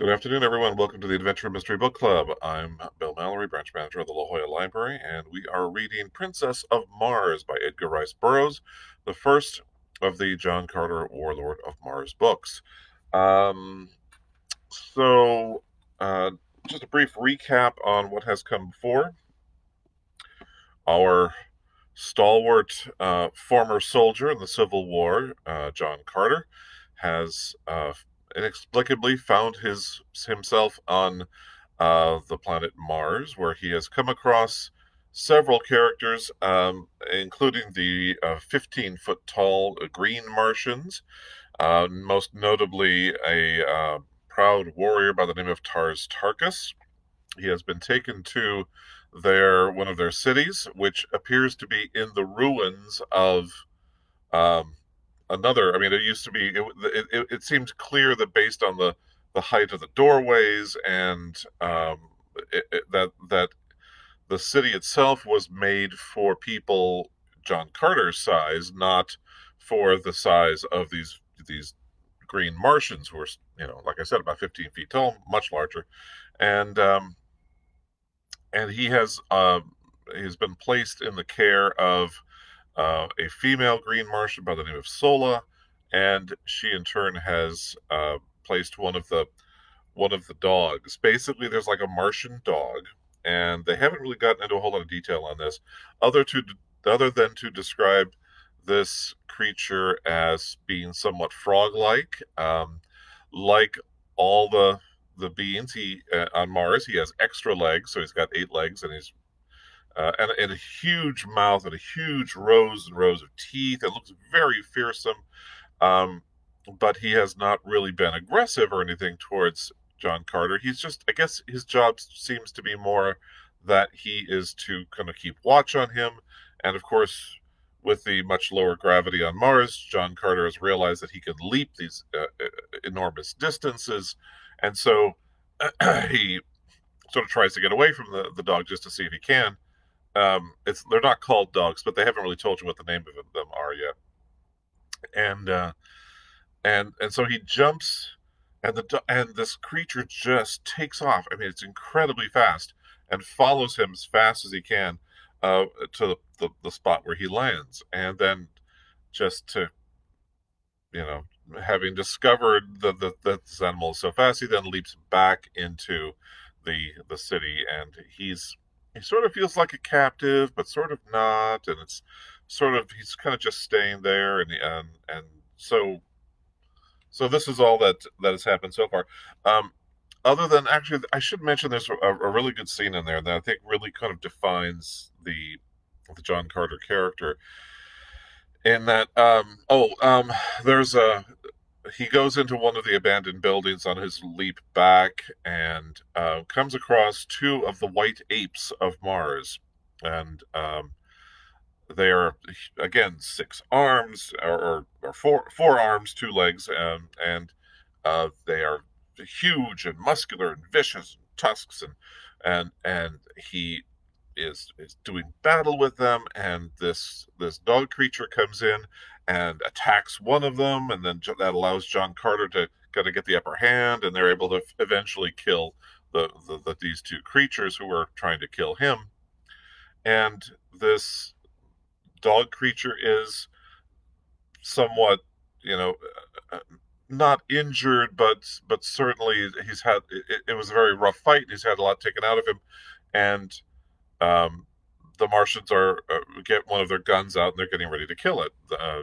Good afternoon, everyone. Welcome to the Adventure Mystery Book Club. I'm Bill Mallory, branch manager of the La Jolla Library, and we are reading Princess of Mars by Edgar Rice Burroughs, the first of the John Carter Warlord of Mars books. Um, so, uh, just a brief recap on what has come before. Our stalwart former soldier in the Civil War, John Carter, has inexplicably found himself on the planet Mars, where he has come across several characters, including the 15-foot tall green Martians, most notably a proud warrior by the name of Tars Tarkas. He has been taken to one of their cities, which appears to be in the ruins of um, another. I mean, it used to be. It seemed clear that based on the height of the doorways and that the city itself was made for people John Carter's size, not for the size of these green Martians who are, like I said, about 15 feet tall, much larger, and and he has been placed in the care of a female green Martian by the name of Sola, and she in turn has placed one of the dogs. Basically, there's like a Martian dog, and they haven't really gotten into a whole lot of detail on this, other to other than to describe this creature as being somewhat frog-like, like all the beings. He on Mars, he has extra legs, so he's got 8 legs, and he's and a huge mouth and a huge rows and rows of teeth. It looks very fearsome, um, but he has not really been aggressive or anything towards John Carter. He's just, I guess, his job seems to be more that he is to kind of keep watch on him, and of course. With the much lower gravity on Mars, John Carter has realized that he can leap these enormous distances, and so he sort of tries to get away from the dog just to see if he can. They're not called dogs, but they haven't really told you what the name of them are yet. And so he jumps, and this creature just takes off. I mean, it's incredibly fast, and follows him as fast as he can to the spot where he lands, and then just to you know, having discovered that this animal is so fast, he then leaps back into the city, and he sort of feels like a captive, but sort of not, and it's sort of he's kind of just staying there, and so this is all that has happened so far. Um, Other than actually, I should mention there's a really good scene in there that I think really kind of defines the John Carter character in that there's a he goes into one of the abandoned buildings on his leap back and comes across two of the white apes of Mars. And they are, again, 6 arms or four arms, 2 legs, and they are huge and muscular and vicious, and tusks, and he is doing battle with them, and this dog creature comes in and attacks one of them, and then that allows John Carter to kind of get the upper hand, and they're able to eventually kill these two creatures who were trying to kill him. And this dog creature is somewhat, you know, uh, not injured, but certainly it was a very rough fight. He's had a lot taken out of him, and um, the Martians are get one of their guns out and they're getting ready to kill it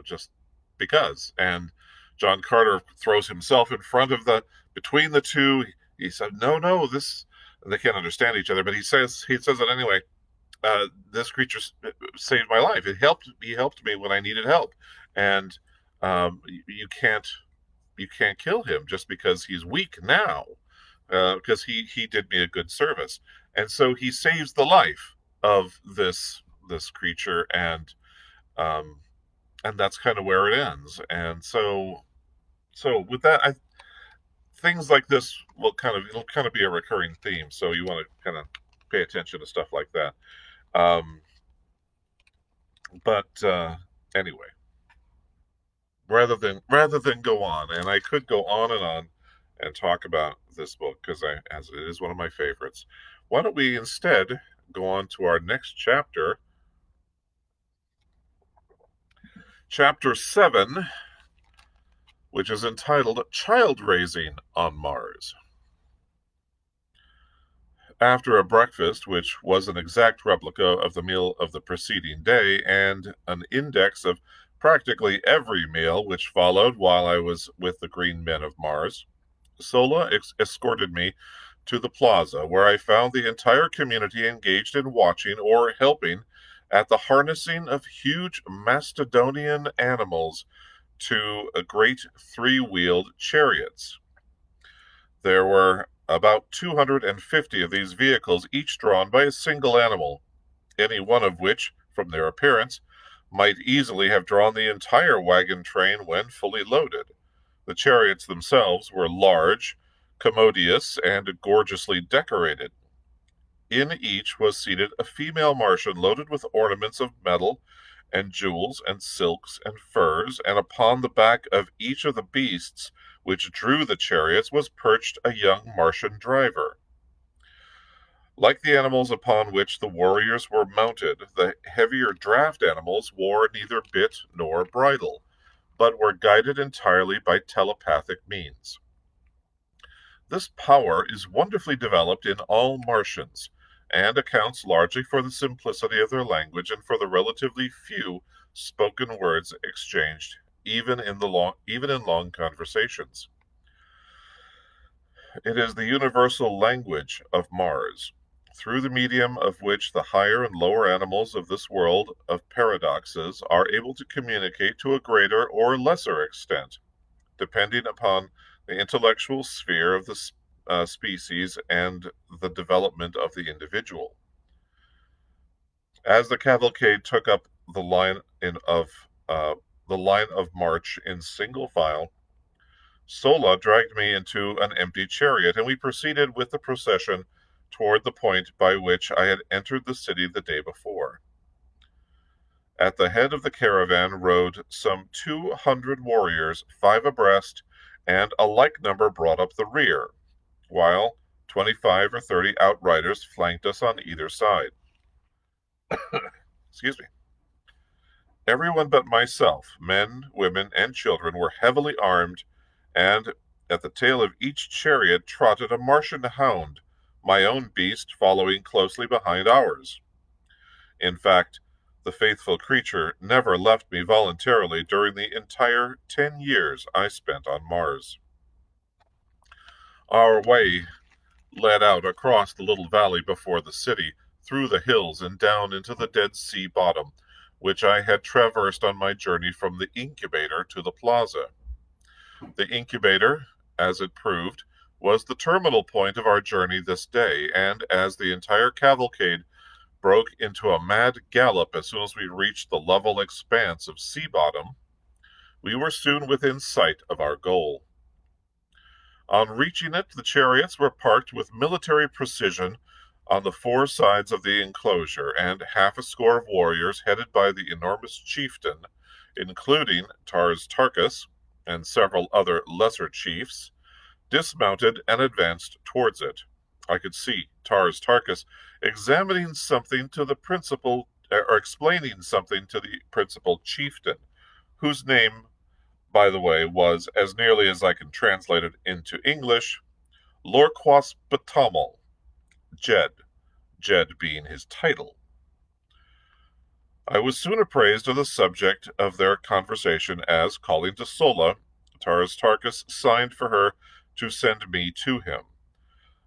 just because. And John Carter throws himself in front of between the two. He said, "No, no, this." And they can't understand each other, but he says it anyway. This creature saved my life. He helped me when I needed help, and you can't kill him just because he's weak now, because he did me a good service, and so he saves the life of this creature, um, and that's kind of where it ends. And so with that, things like this it'll kind of be a recurring theme. So you want to kind of pay attention to stuff like that. Um, but anyway, rather than go on, and I could go on and on and talk about this book as it is one of my favorites. Why don't we instead go on to our next chapter, Chapter 7, which is entitled Child Raising on Mars. After a breakfast, which was an exact replica of the meal of the preceding day, and an index of practically every meal which followed while I was with the green men of Mars, Sola escorted me to the plaza, where I found the entire community engaged in watching or helping at the harnessing of huge Macedonian animals to great three-wheeled chariots. There were about 250 of these vehicles, each drawn by a single animal, any one of which, from their appearance, might easily have drawn the entire wagon train when fully loaded. The chariots themselves were large, commodious, and gorgeously decorated. In each was seated a female Martian loaded with ornaments of metal and jewels and silks and furs, and upon the back of each of the beasts which drew the chariots was perched a young Martian driver. Like the animals upon which the warriors were mounted, the heavier draft animals wore neither bit nor bridle, but were guided entirely by telepathic means. This power is wonderfully developed in all Martians, and accounts largely for the simplicity of their language and for the relatively few spoken words exchanged, even in long conversations. It is the universal language of Mars, through the medium of which the higher and lower animals of this world of paradoxes are able to communicate to a greater or lesser extent, depending upon the intellectual sphere of the species and the development of the individual. As the cavalcade took up the line of march in single file, Sola dragged me into an empty chariot, and we proceeded with the procession toward the point by which I had entered the city the day before. At the head of the caravan rode some 200 warriors, 5 abreast, and a like number brought up the rear, while 25 or 30 outriders flanked us on either side. Excuse me. Everyone but myself, men, women, and children, were heavily armed, and at the tail of each chariot trotted a Martian hound, my own beast following closely behind ours. In fact, the faithful creature never left me voluntarily during the entire 10 years I spent on Mars. Our way led out across the little valley before the city, through the hills and down into the Dead Sea bottom, which I had traversed on my journey from the incubator to the plaza. The incubator, as it proved, was the terminal point of our journey this day, and as the entire cavalcade broke into a mad gallop as soon as we reached the level expanse of sea bottom, we were soon within sight of our goal. On reaching it, the chariots were parked with military precision on the 4 sides of the enclosure, and half a score of warriors, headed by the enormous chieftain, including Tars Tarkas and several other lesser chiefs, dismounted and advanced towards it. I could see Tars Tarkas explaining something to the principal chieftain, whose name, by the way, was, as nearly as I can translate it into English, Lorquas Batamal, Jed being his title. I was soon apprised of the subject of their conversation as, calling to Sola, Tars Tarkas signed for her to send me to him.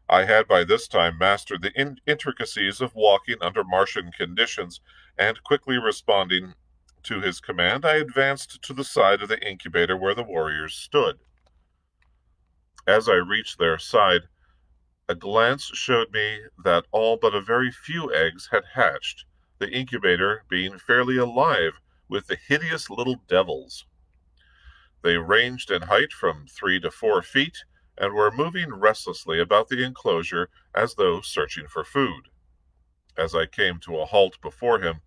I had by this time mastered the intricacies of walking under Martian conditions, and quickly responding to his command, I advanced to the side of the incubator where the warriors stood. As I reached their side, a glance showed me that all but a very few eggs had hatched, the incubator being fairly alive with the hideous little devils. They ranged in height from 3 to 4 feet, and were moving restlessly about the enclosure as though searching for food. As I came to a halt before him,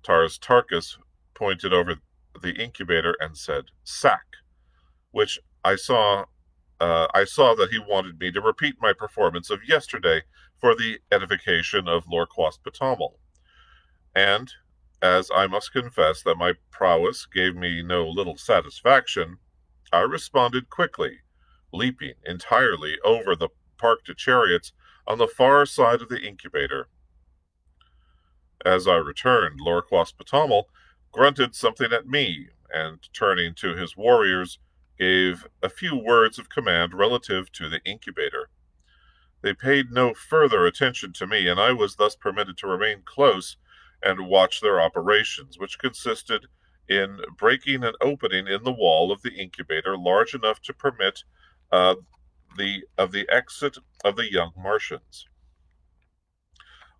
Tars Tarkas pointed over the incubator and said, "Sack," which I saw I saw that he wanted me to repeat my performance of yesterday for the edification of Lorquas Potamel. And, as I must confess that my prowess gave me no little satisfaction, I responded quickly, leaping entirely over the parked chariots on the far side of the incubator. As I returned, Lorquas Potamel grunted something at me, and turning to his warriors, gave a few words of command relative to the incubator. They paid no further attention to me, and I was thus permitted to remain close and watch their operations, which consisted in breaking an opening in the wall of the incubator large enough to permit the exit of the young Martians.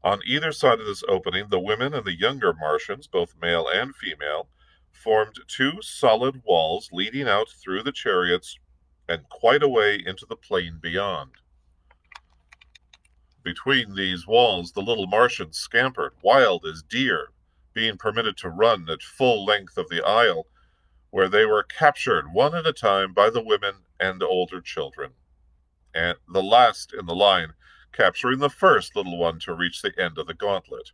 On either side of this opening, the women and the younger Martians, both male and female, formed two solid walls leading out through the chariots and quite a way into the plain beyond. Between these walls, the little Martians scampered, wild as deer, being permitted to run at full length of the aisle, where they were captured one at a time by the women and older children, and the last in the line capturing the first little one to reach the end of the gauntlet.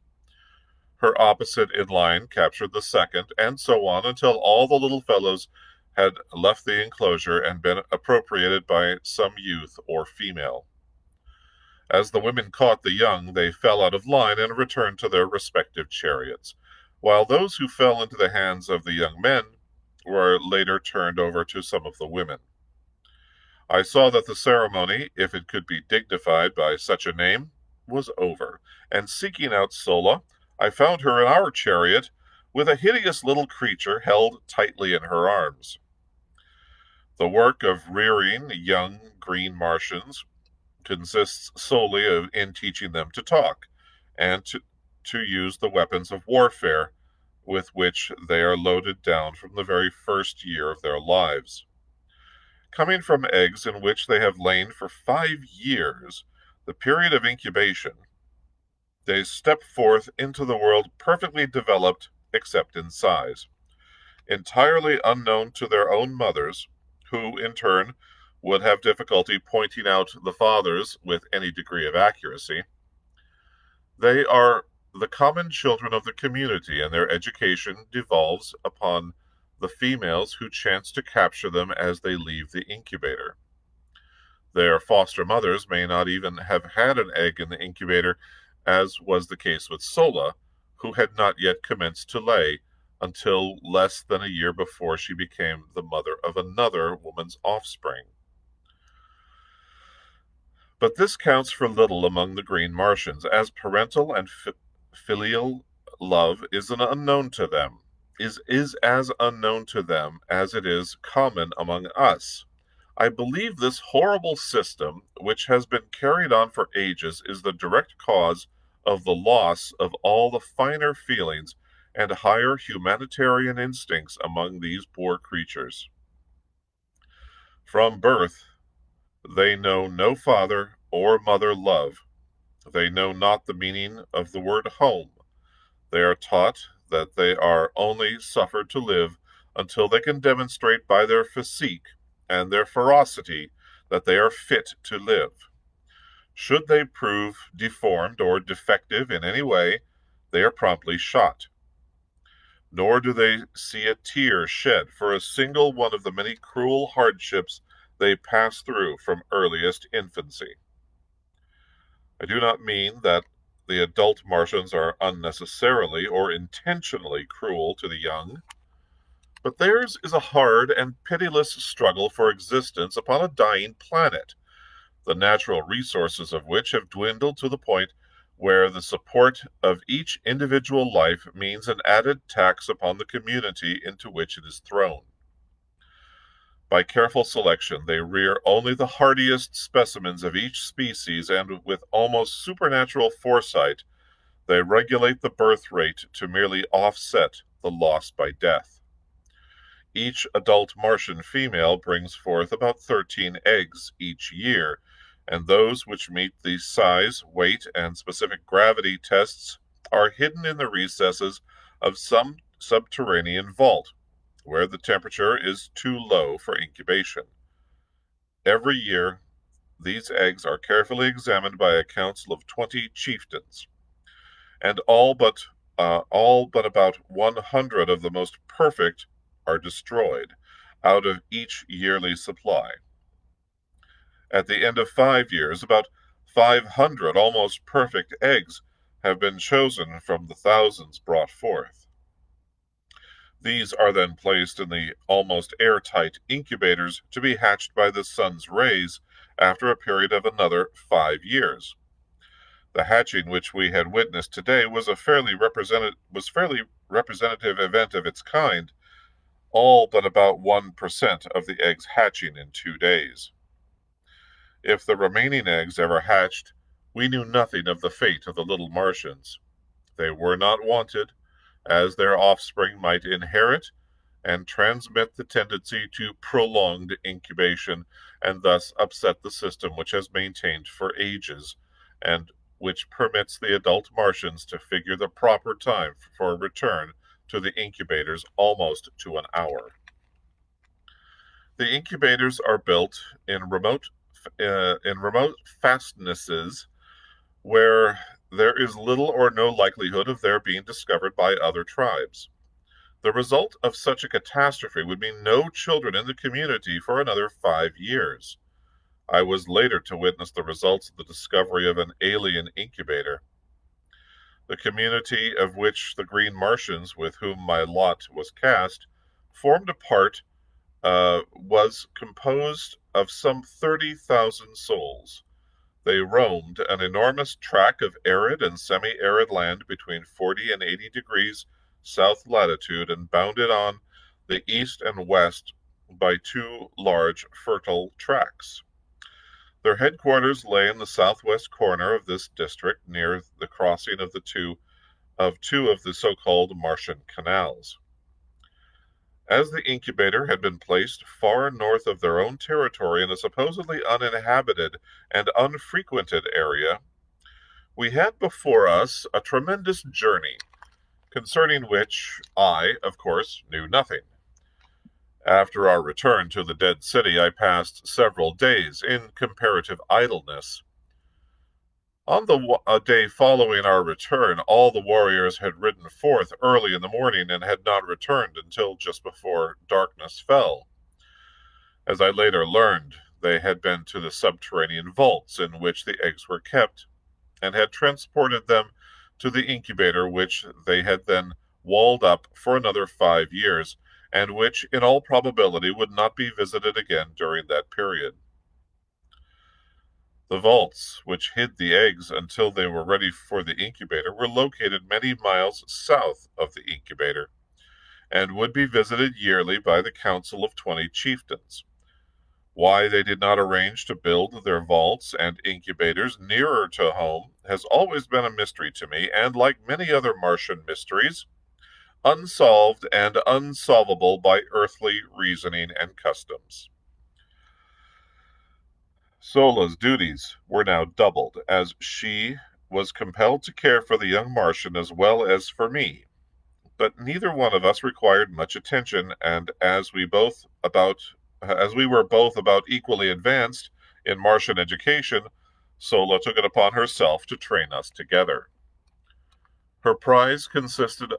Her opposite in line captured the second, and so on until all the little fellows had left the enclosure and been appropriated by some youth or female. As the women caught the young, they fell out of line and returned to their respective chariots, while those who fell into the hands of the young men were later turned over to some of the women. I saw that the ceremony, if it could be dignified by such a name, was over, and seeking out Sola, I found her in our chariot, with a hideous little creature held tightly in her arms. The work of rearing young green Martians consists solely in teaching them to talk, and to use the weapons of warfare with which they are loaded down from the very first year of their lives. Coming from eggs in which they have lain for 5 years, the period of incubation, they step forth into the world perfectly developed except in size, entirely unknown to their own mothers, who, in turn, would have difficulty pointing out the fathers with any degree of accuracy. They are the common children of the community, and their education devolves upon the females who chance to capture them as they leave the incubator. Their foster mothers may not even have had an egg in the incubator, as was the case with Sola, who had not yet commenced to lay until less than a year before she became the mother of another woman's offspring. But this counts for little among the green Martians, as parental and filial love is an unknown to them, is as unknown to them as it is common among us. I believe this horrible system, which has been carried on for ages, is the direct cause of the loss of all the finer feelings and higher humanitarian instincts among these poor creatures. From birth, they know no father or mother love. They know not the meaning of the word home. They are taught that they are only suffered to live until they can demonstrate by their physique and their ferocity that they are fit to live. Should they prove deformed or defective in any way, they are promptly shot. Nor do they see a tear shed for a single one of the many cruel hardships they pass through from earliest infancy. I do not mean that the adult Martians are unnecessarily or intentionally cruel to the young, but theirs is a hard and pitiless struggle for existence upon a dying planet, the natural resources of which have dwindled to the point where the support of each individual life means an added tax upon the community into which it is thrown. By careful selection, they rear only the hardiest specimens of each species, and with almost supernatural foresight, they regulate the birth rate to merely offset the loss by death. Each adult Martian female brings forth about 13 eggs each year, and those which meet the size, weight, and specific gravity tests are hidden in the recesses of some subterranean vault, where the temperature is too low for incubation. Every year, these eggs are carefully examined by a council of 20 chieftains, and all but about 100 of the most perfect are destroyed out of each yearly supply. At the end of 5 years, about 500 almost perfect eggs have been chosen from the thousands brought forth. These are then placed in the almost airtight incubators to be hatched by the sun's rays after a period of another 5 years. The hatching which we had witnessed today was fairly representative event of its kind, all but about 1% of the eggs hatching in 2 days. If the remaining eggs ever hatched, we knew nothing of the fate of the little Martians. They were not wanted, as their offspring might inherit and transmit the tendency to prolonged incubation, and thus upset the system which has maintained for ages, and which permits the adult Martians to figure the proper time for return to the incubators almost to an hour. The incubators are built in remote fastnesses where there is little or no likelihood of their being discovered by other tribes. The result of such a catastrophe would mean no children in the community for another 5 years. I was later to witness the results of the discovery of an alien incubator. The community of which the Green Martians, with whom my lot was cast, formed a part, was composed of some 30,000 souls. They roamed an enormous tract of arid and semi-arid land between 40 and 80 degrees south latitude, and bounded on the east and west by two large fertile tracts. Their headquarters lay in the southwest corner of this district, near the crossing of two of the so-called Martian canals. As the incubator had been placed far north of their own territory in a supposedly uninhabited and unfrequented area, we had before us a tremendous journey, concerning which I, of course, knew nothing. After our return to the dead city, I passed several days in comparative idleness. On the day following our return, all the warriors had ridden forth early in the morning and had not returned until just before darkness fell. As I later learned, they had been to the subterranean vaults in which the eggs were kept, and had transported them to the incubator, which they had then walled up for another 5 years, and which in all probability would not be visited again during that period. The vaults, which hid the eggs until they were ready for the incubator, were located many miles south of the incubator, and would be visited yearly by the council of 20 chieftains. Why they did not arrange to build their vaults and incubators nearer to home has always been a mystery to me, and like many other Martian mysteries, unsolved and unsolvable by earthly reasoning and customs. Sola's duties were now doubled, as she was compelled to care for the young Martian as well as for me. But neither one of us required much attention, and as we were both about equally advanced in Martian education, Sola took it upon herself to train us together. Her prize consisted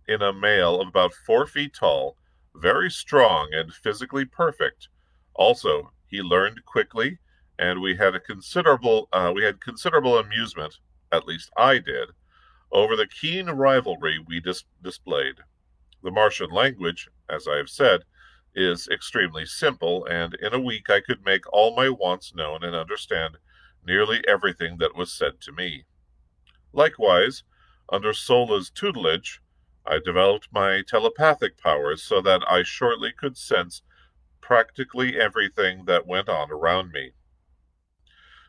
in a male of about 4 feet tall, very strong and physically perfect. Also, he learned quickly, and we had considerable amusement, at least I did, over the keen rivalry we displayed. The Martian language, as I have said, is extremely simple, and in a week I could make all my wants known and understand nearly everything that was said to me. Likewise, under Sola's tutelage, I developed my telepathic powers so that I shortly could sense practically everything that went on around me.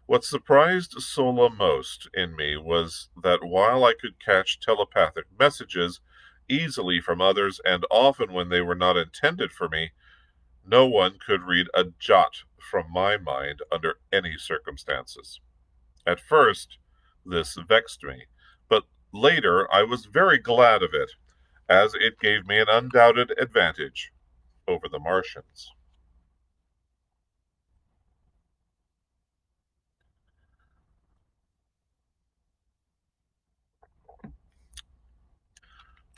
What surprised Sola most in me was that while I could catch telepathic messages easily from others, and often when they were not intended for me, no one could read a jot from my mind under any circumstances. At first, this vexed me, but later I was very glad of it, as it gave me an undoubted advantage over the Martians.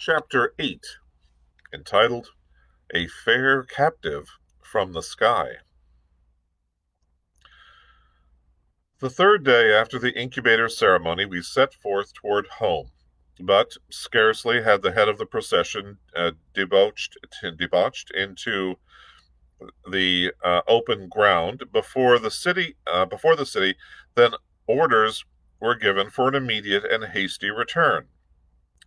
Chapter 8, entitled A Fair Captive from the Sky. The third day after the incubator ceremony, we set forth toward home. But scarcely had the head of the procession debauched into the open ground before the city, then orders were given for an immediate and hasty return.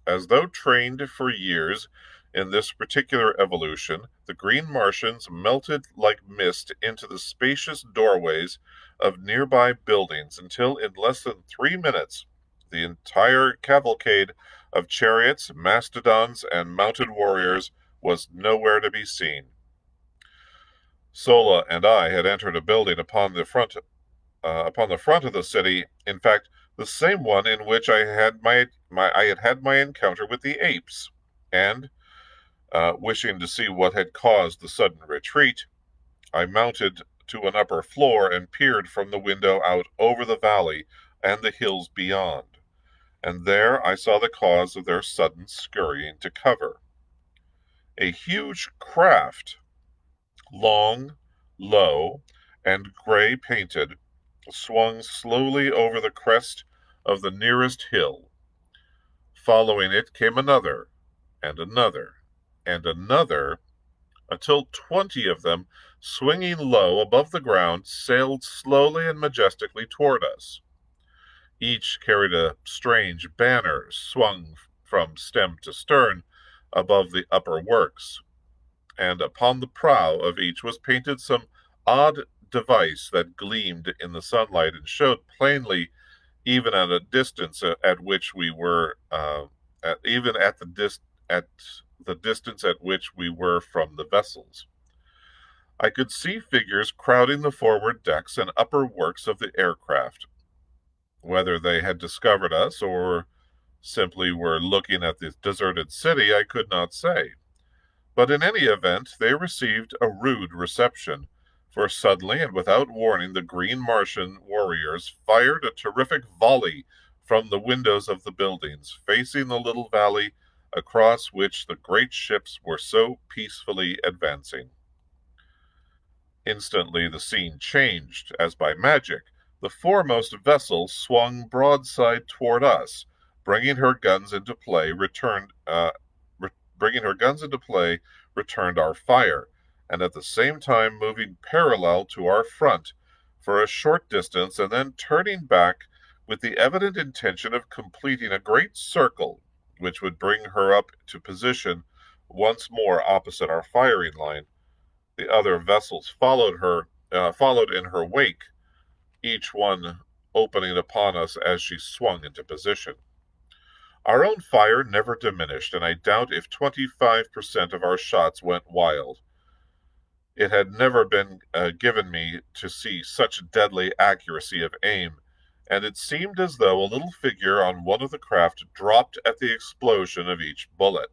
As though trained for years in this particular evolution, the green Martians melted like mist into the spacious doorways of nearby buildings until in less than 3 minutes the entire cavalcade of chariots, mastodons, and mounted warriors was nowhere to be seen. Sola and I had entered a building upon the front of the city, in fact, the same one in which I had had my encounter with the apes, and, wishing to see what had caused the sudden retreat, I mounted to an upper floor and peered from the window out over the valley and the hills beyond, and there I saw the cause of their sudden scurrying to cover. A huge craft, long, low, and gray painted, swung slowly over the crest of the nearest hill. Following it came another, and another, and another, until 20 of them, swinging low above the ground, sailed slowly and majestically toward us. Each carried a strange banner swung from stem to stern above the upper works, and upon the prow of each was painted some odd device that gleamed in the sunlight and showed plainly, even at a distance at which we were, even at the distance at which we were from the vessels. I could see figures crowding the forward decks and upper works of the aircraft. Whether they had discovered us or simply were looking at the deserted city, I could not say. But in any event, they received a rude reception, for suddenly and without warning the green Martian warriors fired a terrific volley from the windows of the buildings, facing the little valley across which the great ships were so peacefully advancing. Instantly the scene changed, as by magic. The foremost vessel swung broadside toward us, bringing her guns into play, returned our fire, and at the same time moving parallel to our front for a short distance, and then turning back with the evident intention of completing a great circle, which would bring her up to position once more opposite our firing line. The other vessels followed in her wake, each one opening upon us as she swung into position. Our own fire never diminished, and I doubt if 25% of our shots went wild. It had never been given me to see such deadly accuracy of aim, and it seemed as though a little figure on one of the craft dropped at the explosion of each bullet,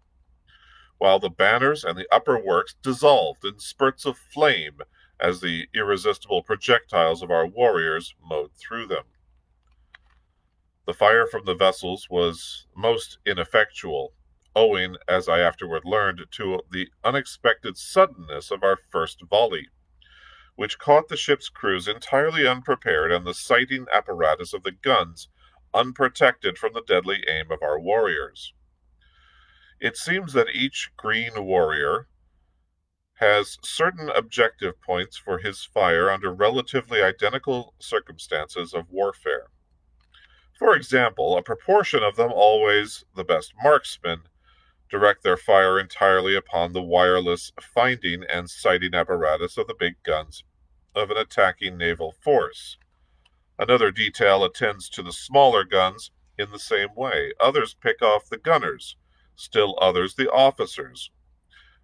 while the banners and the upper works dissolved in spurts of flame as the irresistible projectiles of our warriors mowed through them. The fire from the vessels was most ineffectual, owing, as I afterward learned, to the unexpected suddenness of our first volley, which caught the ship's crews entirely unprepared and the sighting apparatus of the guns unprotected from the deadly aim of our warriors. It seems that each green warrior has certain objective points for his fire under relatively identical circumstances of warfare. For example, a proportion of them, always the best marksmen, direct their fire entirely upon the wireless finding and sighting apparatus of the big guns of an attacking naval force. Another detail attends to the smaller guns in the same way. Others pick off the gunners, still others the officers,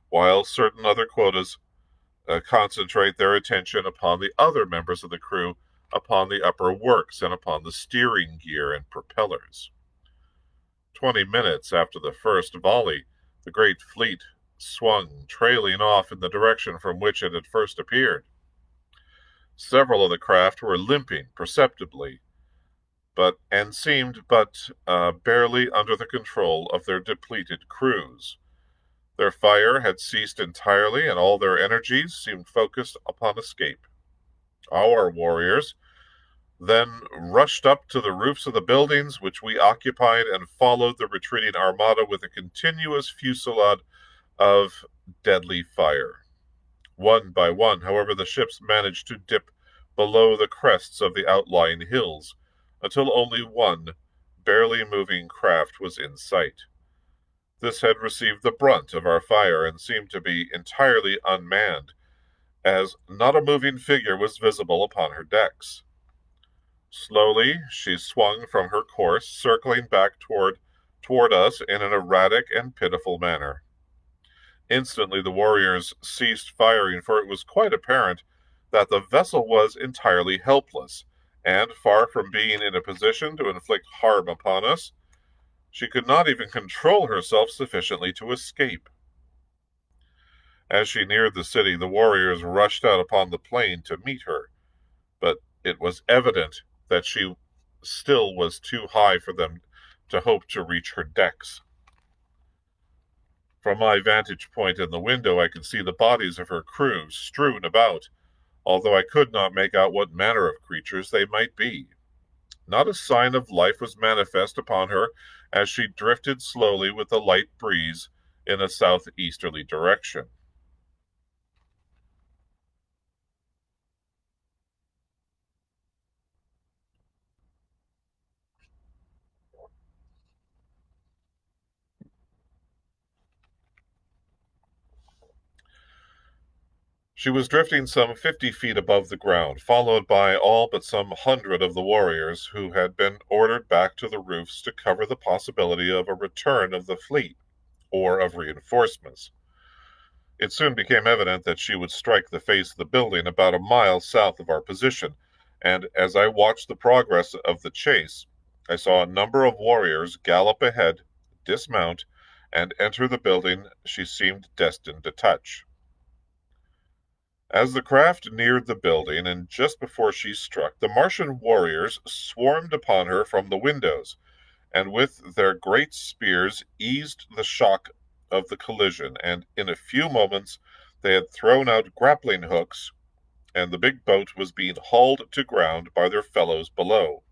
while certain other quotas concentrate their attention upon the other members of the crew, upon the upper works, and upon the steering gear and propellers. 20 minutes after the first volley, the great fleet swung, trailing off in the direction from which it had first appeared. Several of the craft were limping perceptibly, and seemed but barely under the control of their depleted crews. Their fire had ceased entirely, and all their energies seemed focused upon escape. Our warriors then rushed up to the roofs of the buildings which we occupied and followed the retreating armada with a continuous fusillade of deadly fire. One by one, however, the ships managed to dip below the crests of the outlying hills, until only one barely moving craft was in sight. This had received the brunt of our fire and seemed to be entirely unmanned, as not a moving figure was visible upon her decks. Slowly she swung from her course, circling back toward us in an erratic and pitiful manner. Instantly the warriors ceased firing, for it was quite apparent that the vessel was entirely helpless, and far from being in a position to inflict harm upon us, she could not even control herself sufficiently to escape. As she neared the city, the warriors rushed out upon the plain to meet her, but it was evident that she still was too high for them to hope to reach her decks. From my vantage point in the window, I could see the bodies of her crew strewn about, although I could not make out what manner of creatures they might be. Not a sign of life was manifest upon her as she drifted slowly with a light breeze in a southeasterly direction. She was drifting some 50 feet above the ground, followed by all but some 100 of the warriors who had been ordered back to the roofs to cover the possibility of a return of the fleet or of reinforcements. It soon became evident that she would strike the face of the building about a mile south of our position, and as I watched the progress of the chase, I saw a number of warriors gallop ahead, dismount, and enter the building she seemed destined to touch. As the craft neared the building, and just before she struck, the Martian warriors swarmed upon her from the windows, and with their great spears eased the shock of the collision, and in a few moments they had thrown out grappling hooks, and the big boat was being hauled to ground by their fellows below.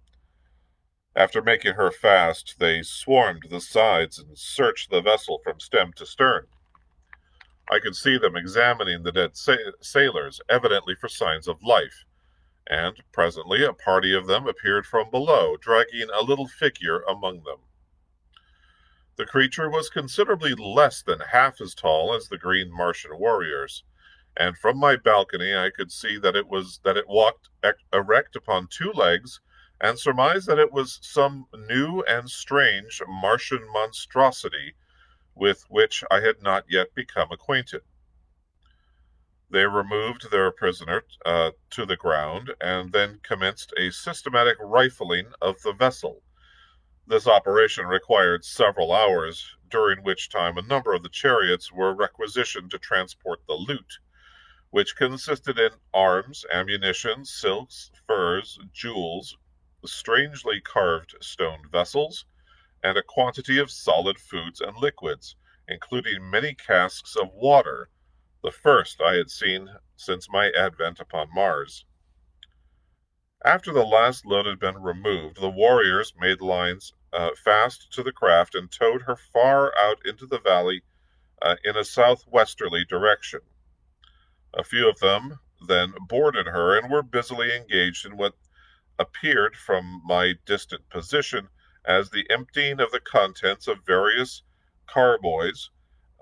After making her fast, they swarmed the sides and searched the vessel from stem to stern. I could see them examining the dead sailors, evidently for signs of life, and presently a party of them appeared from below, dragging a little figure among them. The creature was considerably less than half as tall as the green Martian warriors, and from my balcony I could see that it walked erect upon two legs, and surmised that it was some new and strange Martian monstrosity with which I had not yet become acquainted. They removed their prisoner to the ground, and then commenced a systematic rifling of the vessel. This operation required several hours, during which time a number of the chariots were requisitioned to transport the loot, which consisted in arms, ammunition, silks, furs, jewels, strangely carved stone vessels, and a quantity of solid foods and liquids, including many casks of water, the first I had seen since my advent upon Mars. After the last load had been removed, the warriors made lines fast to the craft and towed her far out into the valley in a southwesterly direction. A few of them then boarded her and were busily engaged in what appeared from my distant position as the emptying of the contents of various carboys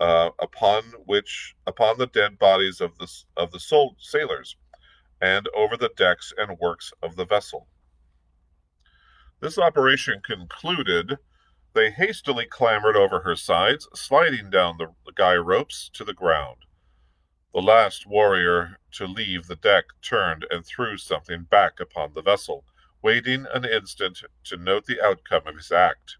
upon the dead bodies of the sailors, and over the decks and works of the vessel. This operation concluded, they hastily clambered over her sides, sliding down the guy ropes to the ground. The last warrior to leave the deck turned and threw something back upon the vessel, waiting an instant to note the outcome of his act.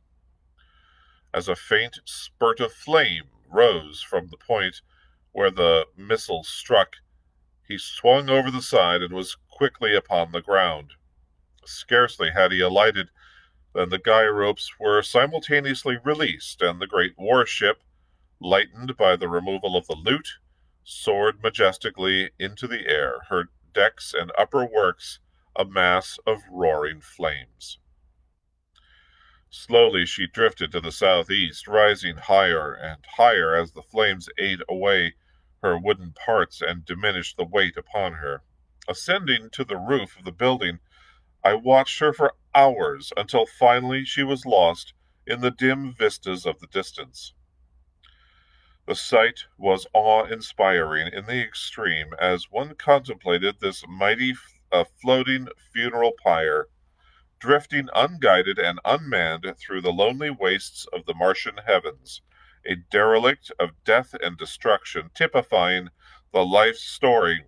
As a faint spurt of flame rose from the point where the missile struck, he swung over the side and was quickly upon the ground. Scarcely had he alighted Then the guy ropes were simultaneously released, and the great warship, lightened by the removal of the loot, soared majestically into the air, her decks and upper works a mass of roaring flames. Slowly she drifted to the southeast, rising higher and higher as the flames ate away her wooden parts and diminished the weight upon her. Ascending to the roof of the building, I watched her for hours until finally she was lost in the dim vistas of the distance. The sight was awe-inspiring in the extreme as one contemplated this mighty floating funeral pyre, drifting unguided and unmanned through the lonely wastes of the Martian heavens, a derelict of death and destruction, typifying the life story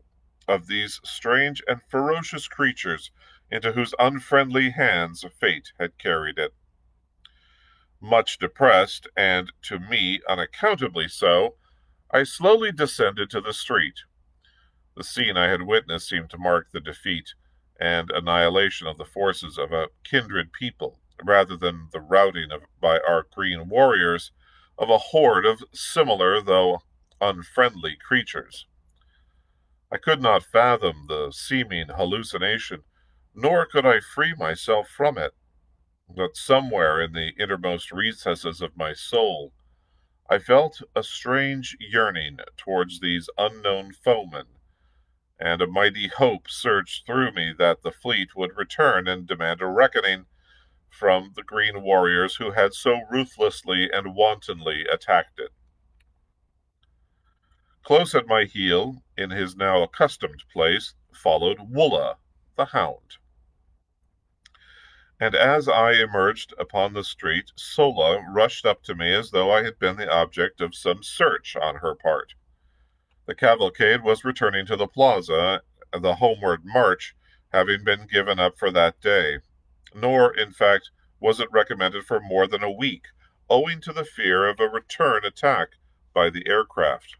of these strange and ferocious creatures into whose unfriendly hands fate had carried it. Much depressed, and to me unaccountably so, I slowly descended to the street. The scene I had witnessed seemed to mark the defeat and annihilation of the forces of a kindred people, rather than the routing by our green warriors of a horde of similar, though unfriendly, creatures. I could not fathom the seeming hallucination, nor could I free myself from it. But somewhere in the innermost recesses of my soul, I felt a strange yearning towards these unknown foemen, and a mighty hope surged through me that the fleet would return and demand a reckoning from the green warriors who had so ruthlessly and wantonly attacked it. Close at my heel, in his now accustomed place, followed Woola, the hound. And as I emerged upon the street, Sola rushed up to me as though I had been the object of some search on her part. The cavalcade was returning to the plaza, the homeward march having been given up for that day. Nor, in fact, was it recommended for more than a week, owing to the fear of a return attack by the aircraft.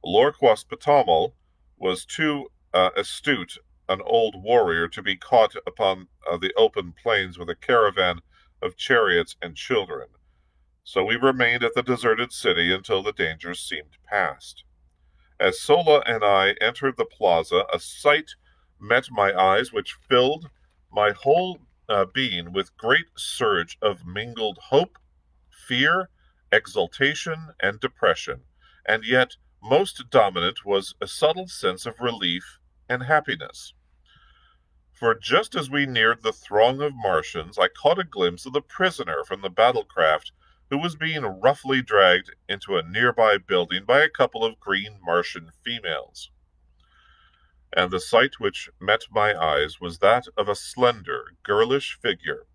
Lorquas Patamal was too astute an old warrior to be caught upon the open plains with a caravan of chariots and children, so we remained at the deserted city until the dangers seemed past. As Sola and I entered the plaza, a sight met my eyes which filled my whole being with great surge of mingled hope, fear, exultation, and depression, and yet most dominant was a subtle sense of relief and happiness. For just as we neared the throng of Martians, I caught a glimpse of the prisoner from the battlecraft who was being roughly dragged into a nearby building by a couple of green Martian females. And the sight which met my eyes was that of a slender, girlish figure,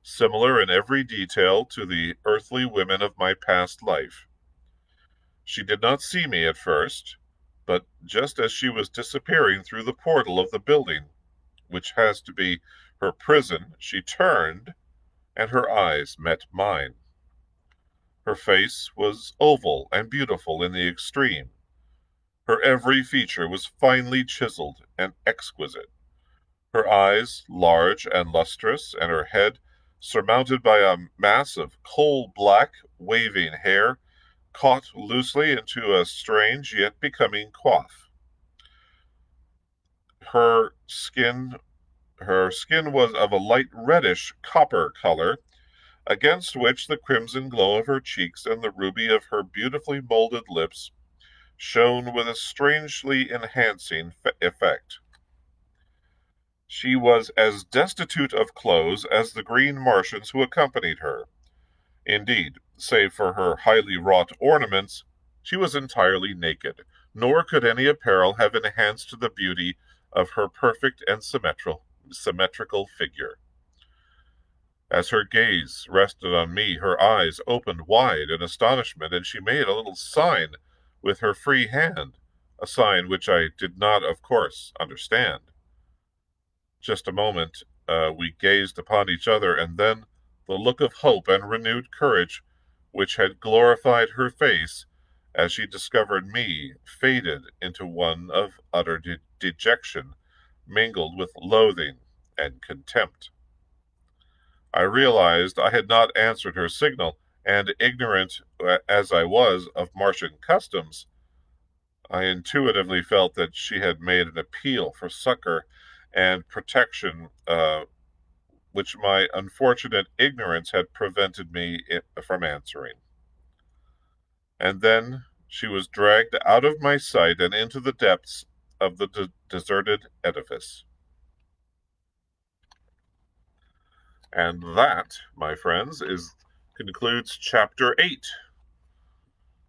similar in every detail to the earthly women of my past life. She did not see me at first, but just as she was disappearing through the portal of the building, which has to be her prison, she turned, and her eyes met mine. Her face was oval and beautiful in the extreme. Her every feature was finely chiseled and exquisite. Her eyes large and lustrous, and her head surmounted by a mass of coal-black, waving hair, caught loosely into a strange yet becoming coif. Her skin Her skin was of a light reddish copper color, against which the crimson glow of her cheeks and the ruby of her beautifully molded lips shone with a strangely enhancing effect. She was as destitute of clothes as the green Martians who accompanied her. Indeed, save for her highly wrought ornaments, she was entirely naked, nor could any apparel have enhanced the beauty of her perfect and symmetrical figure. As her gaze rested on me, her eyes opened wide in astonishment, and she made a little sign with her free hand, a sign which I did not, of course, understand. Just a moment we gazed upon each other, and then the look of hope and renewed courage which had glorified her face as she discovered me faded into one of utter dejection, mingled with loathing and contempt. I realized I had not answered her signal, and ignorant as I was of Martian customs, I intuitively felt that she had made an appeal for succor and protection, which my unfortunate ignorance had prevented me from answering. And then she was dragged out of my sight and into the depths of the deserted edifice. And that, my friends, concludes chapter 8.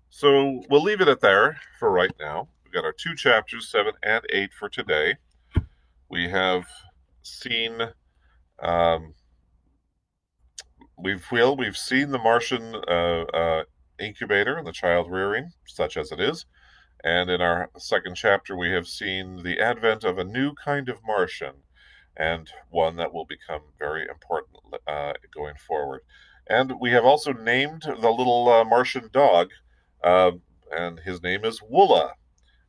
So we'll leave it at there for right now. We've got our 2 chapters, 7 and 8, for today. We have seen we've seen the Martian incubator and the child rearing, such as it is. And in our second chapter, we have seen the advent of a new kind of Martian, and one that will become very important going forward. And we have also named the little Martian dog, uh, and his name is Woola.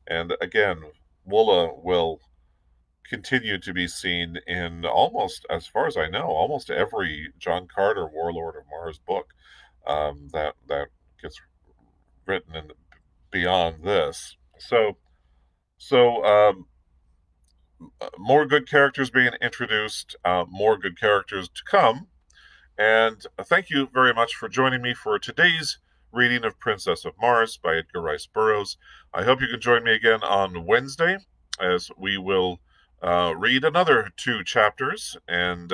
And again, Woola will continue to be seen in almost, as far as I know, almost every John Carter Warlord of Mars book that gets written in beyond this. So more good characters being introduced, more good characters to come. And thank you very much for joining me for today's reading of Princess of Mars by Edgar Rice Burroughs. I hope you can join me again on Wednesday as we will read another 2 chapters and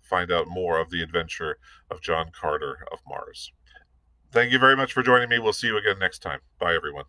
find out more of the adventure of John Carter of Mars. Thank you very much for joining me. We'll see you again next time. Bye, everyone.